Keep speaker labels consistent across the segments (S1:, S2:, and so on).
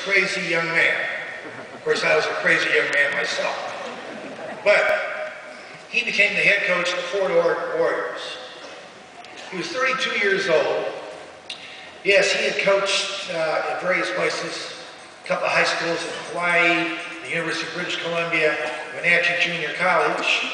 S1: crazy young man. Of course, I was a crazy young man myself. But he became the head coach of the Fort Ord Warriors. He was 32 years old. Yes, he had coached at various places, a couple of high schools in Hawaii, the University of British Columbia, Wenatchee Junior College,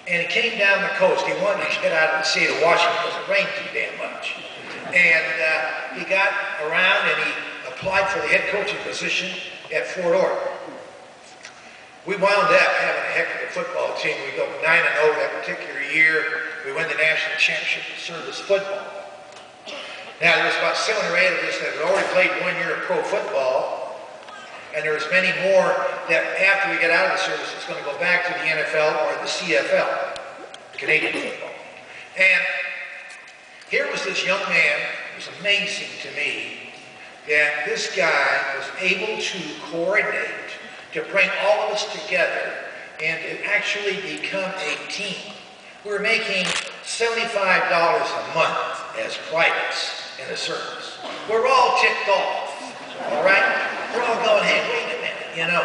S1: and he came down the coast. He wanted to get out of the state of Washington because it rained too damn much. And he got around and he applied for the head coaching position at Fort Ord. We wound up having a heck of a football team. We go 9-0 that particular year. We win the national championship in service football. Now, there was about 7 or 8 of us that had already played 1 year of pro football, and there was many more that after we got out of the service, it's going to go back to the NFL or the CFL, Canadian football. And here was this young man. It was amazing to me that this guy was able to coordinate, to bring all of us together, and to actually become a team. We were making $75 a month as privates in the service. We're all ticked off, all right? We're all going, hey, wait a minute, you know,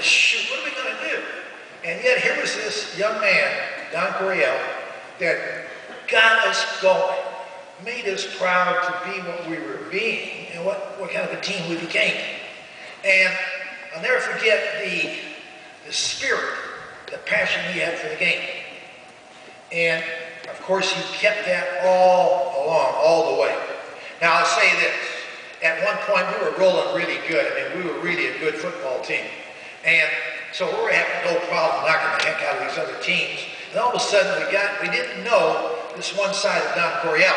S1: shoot, what are we going to do? And yet here was this young man, Don Coryell, that got us going, made us proud to be what we were being and what kind of a team we became. And I'll never forget the spirit, the passion he had for the game. And of course, he kept that all along, all the way. Now, I'll say this. At one point, we were rolling really good. I mean, we were really a good football team. And so we were having no problem knocking the heck out of these other teams. And all of a sudden, we didn't know this one side of Don Coryell.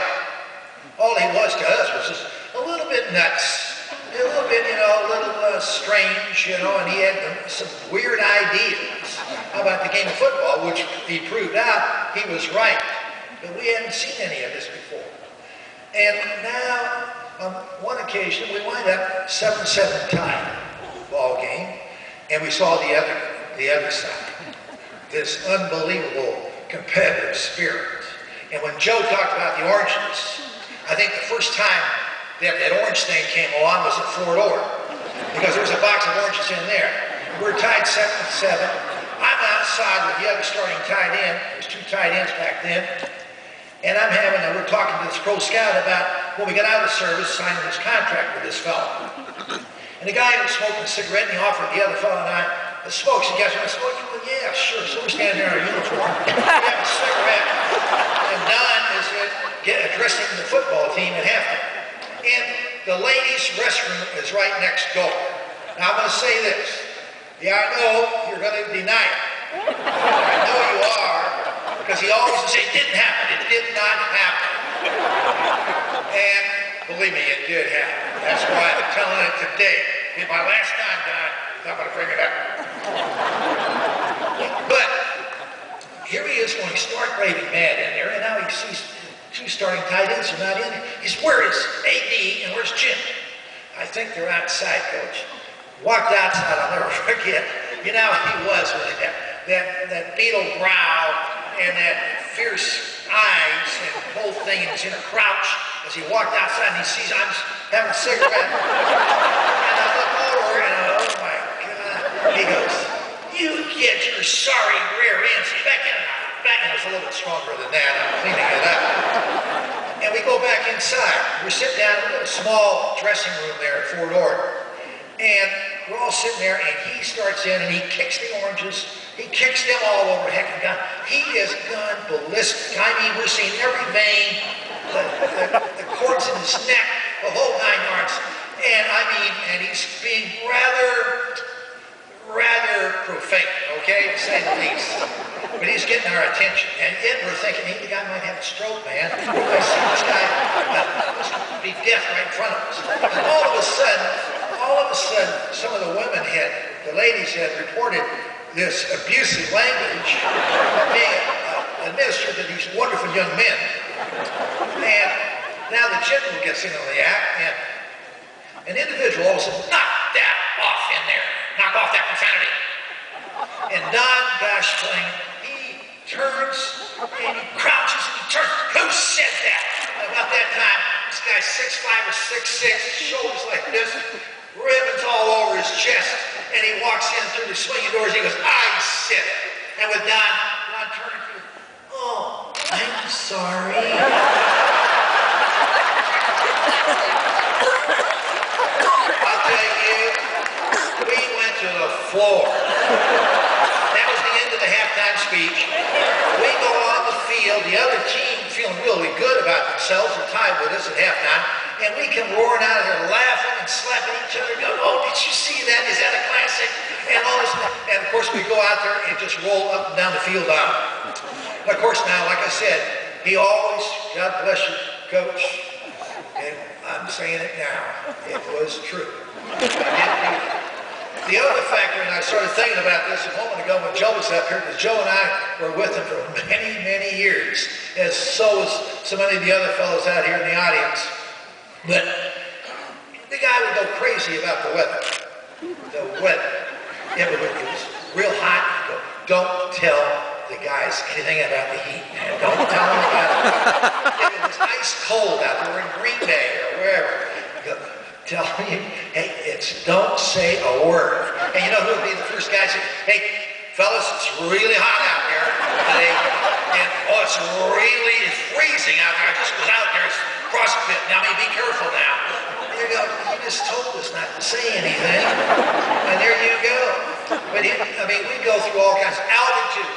S1: All he was to us was just a little bit nuts, a little bit, you know, a little strange, you know, and he had some weird ideas about the game of football, which he proved out he was right. But we hadn't seen any of this before. And now, on one occasion, we wind up 7-7 tie ball game, and we saw the other side, this unbelievable competitive spirit. And when Joe talked about the oranges, I think the first time that orange thing came along was at Fort Ord, because there was a box of oranges in there. We're tied 7-7. I'm outside with the other starting tight end. There's 2 tight ends back then. And we're talking to this pro scout about when we got out of the service, signing this contract with this fellow. And the guy was smoking a cigarette, and he offered the other fellow and I a smoke. So you guys want to smoke? Well, yeah, sure. So we're standing there in our uniform. We have a cigarette, and Don is addressing the football team at halftime. And the ladies' restroom is right next door. Now, I'm going to say this. Yeah, I know you're going to deny it. I know you are, because he always would say, it didn't happen. It did not happen. And believe me, it did happen. That's why I'm telling it today. It's my last time, Don. I'm going to bring it up. But here he is going stark raving mad in there, and now he sees 2 starting tight ends are not in there. He's, where is AD and where's Jim? I think they're outside, Coach. Walked outside, I'll never forget. You know how he was with that beetle brow and that fierce eyes and the whole thing, and he's in a crouch as he walked outside and he sees I'm having a cigarette. And I look over and oh my God. He goes, you get your sorry rear ends back in. Back in, it was a little bit stronger than that. I'm cleaning it up. And we go back inside. We sit down in a small dressing room there at Fort Ord. And we're all sitting there, and he starts in, and he kicks the oranges. He kicks them all over heck and gun. He is gone ballistic. I mean, we're seeing every vein, the cords in his neck, the whole 9 yards. And I mean, and he's being rather profane, okay, to say the least. But he's getting our attention. And yet we're thinking, hey, the guy might have a stroke, man. I see this guy be deaf right in front of us. And all of a sudden, some of the the ladies had reported this abusive language being administered to these wonderful young men. And now the general gets in on the act, and an individual all of a sudden, knock that off in there. Knock off that profanity. And Don, gosh dang, he turns and he crouches and he turns. Who said that? About that time, this guy's 6'5" or 6'6", shoulders like this, ribbons all floor. That was the end of the halftime speech. We go on the field, the other team feeling really good about themselves, are tied with us at halftime, and we come roaring out of there laughing and slapping each other, going, oh, did you see that? Is that a classic? And all this, and of course we go out there and just roll up and down the field out. Of course now, like I said, he always, God bless you, Coach, and I'm saying it now, it was true. I didn't do that. The other factor, and I started thinking about this a moment ago when Joe was up here, because Joe and I were with him for many, many years, as so was so many of the other fellows out here in the audience. But the guy would go crazy about the weather. The weather. It was real hot. He'd go, don't tell the guys anything about the heat, man. Don't tell them about it. If it was ice cold out there in Green Bay or wherever, tell me, hey, don't say a word. And you know who would be the first guy to say, hey, fellas, it's really hot out there today. And, oh, it's freezing out there. I just was out there. It's frostbit. Now, be careful now. And you go, you just told us not to say anything. And there you go. But, we go through all kinds of altitude.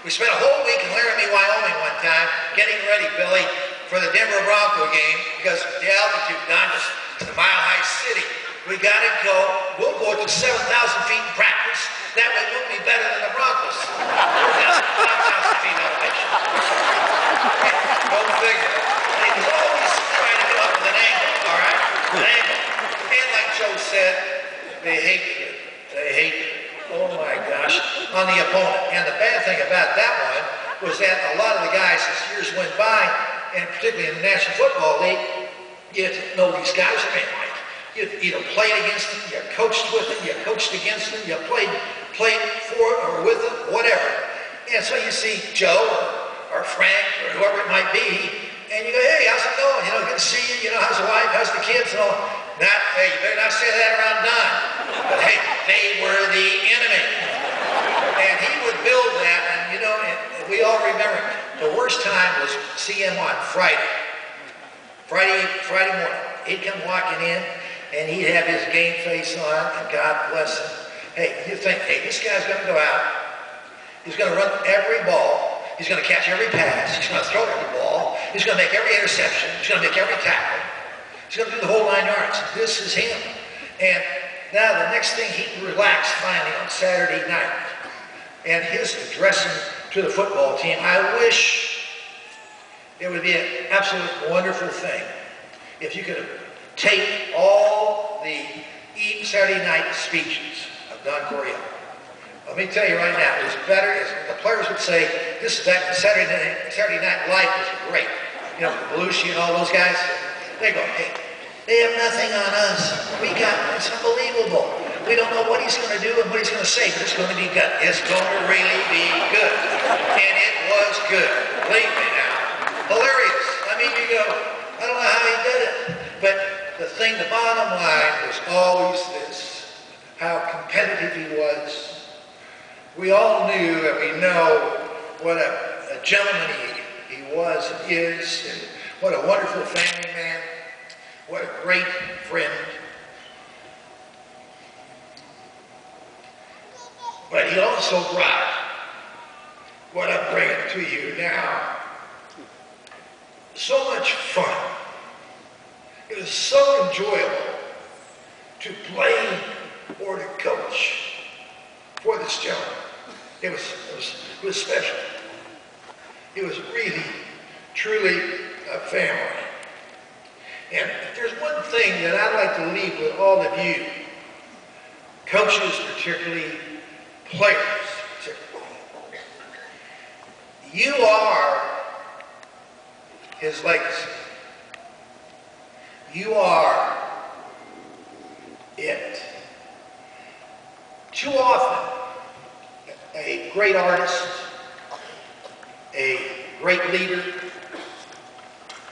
S1: We spent a whole week in Laramie, Wyoming one time getting ready, Billy, for the Denver Bronco game because the altitude, Don, just to the Mile High City. We got to go. We'll go to 7,000 feet in practice. That way we'll be better than the Broncos. We're down to 5,000 feet elevation. Go figure. They was always trying to come up with an angle, all right? An angle. And like Joe said, they hate you. They hate you. Oh my gosh. On the opponent. And the bad thing about that one was that a lot of the guys as years went by, and particularly in the National Football League, you had to know these guys are being like. You either played against them, you coached with them, you coached against them, you played for or with them, whatever. And so you see Joe or Frank or whoever it might be, and you go, hey, how's it going? You know, good to see you. You know, how's the wife? How's the kids? And all. Hey, you better not say that around Don. But hey, they were the enemy. And he would build that, and you know, and we all remember the worst time was seeing him on Friday morning. He'd come walking in, and he'd have his game face on, and God bless him. Hey, you think, hey, this guy's going to go out. He's going to run every ball. He's going to catch every pass. He's going to throw every ball. He's going to make every interception. He's going to make every tackle. He's going to do the whole 9 yards. This is him. And now the next thing, he relaxed finally on Saturday night. And his addressing to the football team, I wish it would be an absolute wonderful thing if you could take all the Saturday night speeches of Don Coryell. Let me tell you right now, it was better, as the players would say, Saturday Night Live was great. You know, Belushi and all those guys, they go, hey, they have nothing on us. It's unbelievable. We don't know what he's going to do and what he's going to say, but it's going to be good. It's going to really be good. And it was good. Believe me now. Hilarious. I mean, you go, I don't know how he did it. But the bottom line was always this, how competitive he was. We all knew and we know what a gentleman he was and is, and what a wonderful family man, what a great friend. But he also brought what I'm bringing to you now. So much fun. It was so enjoyable to play or to coach for this gentleman. It was special. It was really, truly a family. And if there's one thing that I'd like to leave with all of you, coaches particularly, players particularly, you are his legacy. You are it. Too often, a great artist, a great leader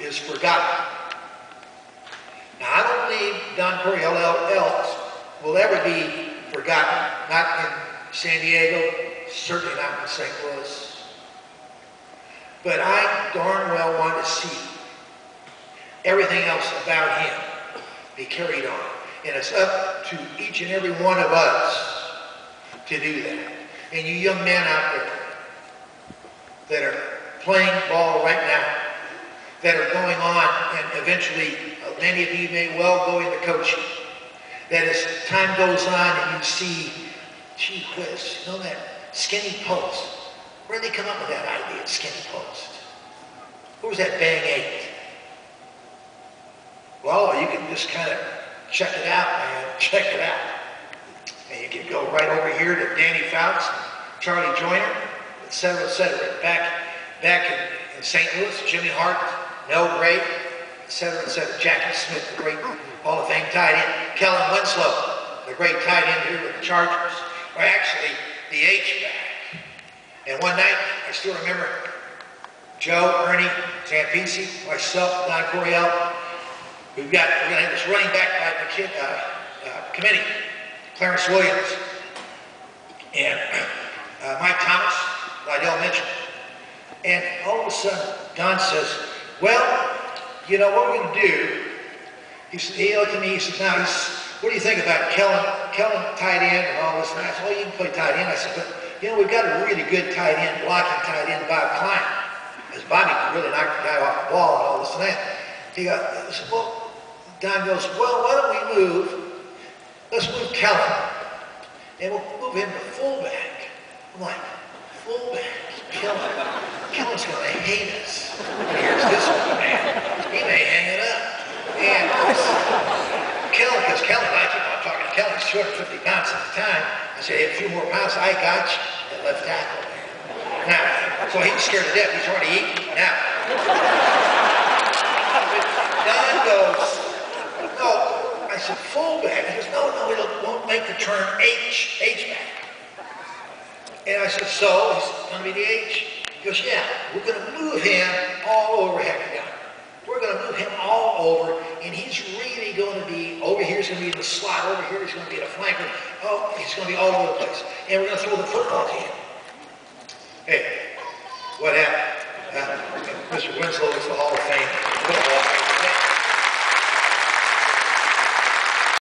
S1: is forgotten. Now, I don't believe Don Coryell else will ever be forgotten. Not in San Diego, certainly not in St. Louis. But I darn well want to see everything else about him be carried on. And it's up to each and every one of us to do that. And you young men out there that are playing ball right now, that are going on, and eventually many of you may well go into coaching, that as time goes on and you see, gee whiz, you know that skinny post? Where did they come up with that idea, skinny post? Who was that Bang 8? Well, you can just kind of check it out, man. Check it out. And you can go right over here to Danny Fouts, Charlie Joyner, et cetera, et cetera. Back in St. Louis, Jimmy Hart, Nell Gray, et cetera, Jackie Smith, the great Hall of Fame tight end. Kellen Winslow, the great tight end here with the Chargers. Or actually, the H-back. And one night, I still remember Joe, Ernie, Zampisi, myself, Don Coryell. We're going to have this running back by the committee, Clarence Williams, and Mike Thomas, Lydell Mitchell. And all of a sudden, Don says, well, you know what we're going to do? He looked at me, he said, now, what do you think about Kellen tight end and all this? And I said, well, you can play tight end. I said, but, you know, we've got a really good tight end, blocking tight end, Bob Klein. Because Bobby could really knock the guy off the ball and all this and that. He said, well, Don goes, well, why don't we let's move Kellen, and we'll move him to fullback. I'm like, fullback? Kellen's going to hate us. And here's this one, man. He may hang it up. And Kellen, because Kellen, I'm talking to Kellen, he's 250 pounds at the time. I said, hey, a few more pounds, I got you at left tackle, man. Now, so he was scared to death. He's already eating. Now, Don goes, no, I said, fullback. He goes, no, it won't make the term H-back. And I said, so, he's going to be the H? He goes, yeah, we're going to move him all over Hector. We're going to move him all over, and he's really going to be, over here he's going to be in the slot, over here he's going to be in a flanker. Oh, he's going to be all over the place. And we're going to throw the football to him. Hey, what happened? Mr. Winslow was the Hall